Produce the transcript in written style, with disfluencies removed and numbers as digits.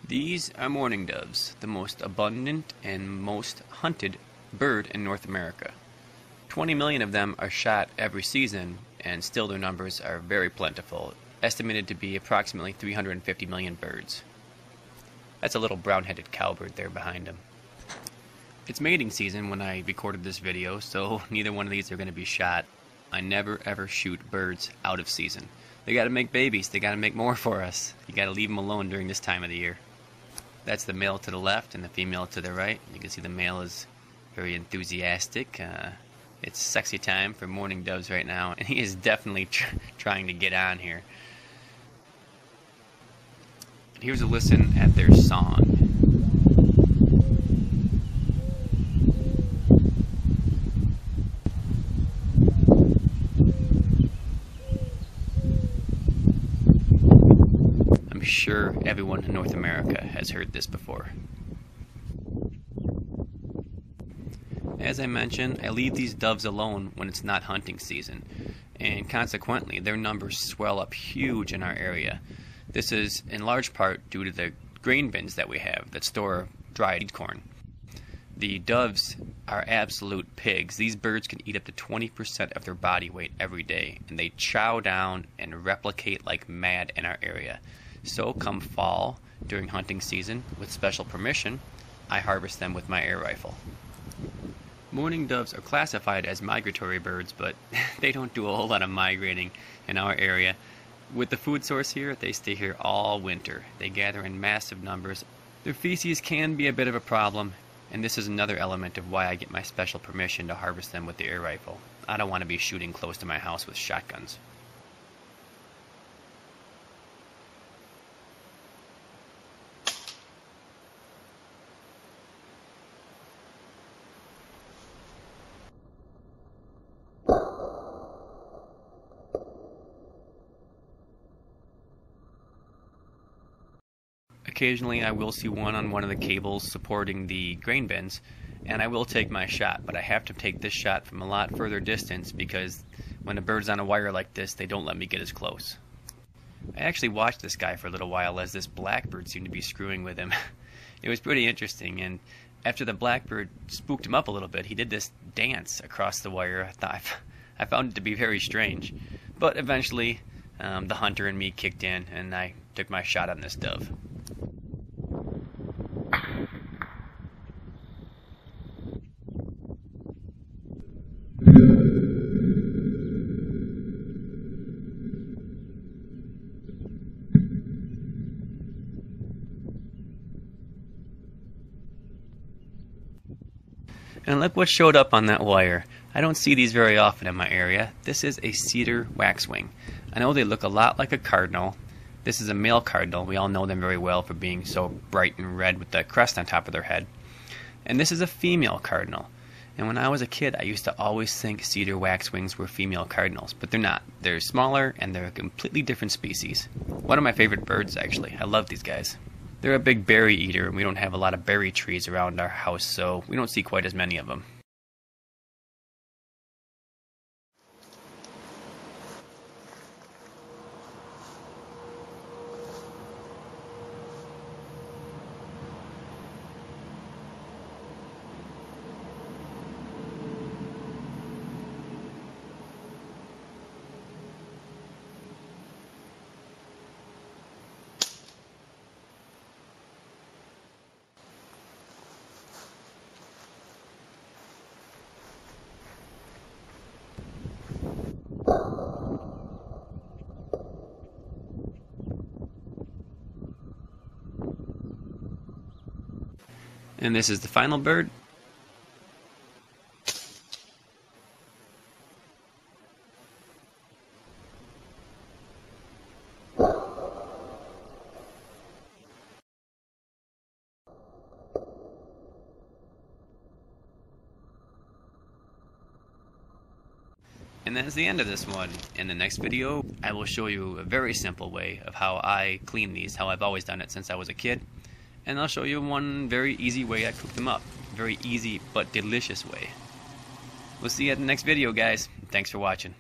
These are mourning doves, the most abundant and most hunted bird in North America. 20 million of them are shot every season, and still their numbers are very plentiful, estimated to be approximately 350 million birds. That's a little brown-headed cowbird there behind him. It's mating season when I recorded this video, so neither one of these are going to be shot. I never ever shoot birds out of season. They gotta make babies, they gotta make more for us. You gotta leave them alone during this time of the year. That's the male to the left and the female to the right. You can see the male is very enthusiastic. It's sexy time for mourning doves right now, and he is definitely trying to get on here. Here's a listen at their song. I'm sure everyone in North America has heard this before. As I mentioned, I leave these doves alone when it's not hunting season, and consequently their numbers swell up huge in our area. This is in large part due to the grain bins that we have that store dried corn. The doves are absolute pigs. These birds can eat up to 20% of their body weight every day, and they chow down and replicate like mad in our area. So come fall, during hunting season, with special permission, I harvest them with my air rifle. Mourning doves are classified as migratory birds, but they don't do a whole lot of migrating in our area. With the food source here, they stay here all winter. They gather in massive numbers. Their feces can be a bit of a problem, and this is another element of why I get my special permission to harvest them with the air rifle. I don't want to be shooting close to my house with shotguns. Occasionally I will see one on one of the cables supporting the grain bins, and I will take my shot, but I have to take this shot from a lot further distance because when a bird's on a wire like this, they don't let me get as close. I actually watched this guy for a little while as this blackbird seemed to be screwing with him. It was pretty interesting, and after the blackbird spooked him up a little bit, he did this dance across the wire. I found it to be very strange, but eventually the hunter and me kicked in, and I took my shot on this dove. And look what showed up on that wire. I don't see these very often in my area. This is a cedar waxwing. I know they look a lot like a cardinal. This is a male cardinal. We all know them very well for being so bright and red with the crest on top of their head. And this is a female cardinal. And when I was a kid, I used to always think cedar waxwings were female cardinals, but they're not. They're smaller and they're a completely different species. One of my favorite birds, actually. I love these guys. They're a big berry eater, and we don't have a lot of berry trees around our house, so we don't see quite as many of them. And this is the final bird. And that's the end of this one. In the next video, I will show you a very simple way of how I clean these, how I've always done it since I was a kid. And I'll show you one very easy way I cook them up. Very easy but delicious way. We'll see you at the next video, guys. Thanks for watching.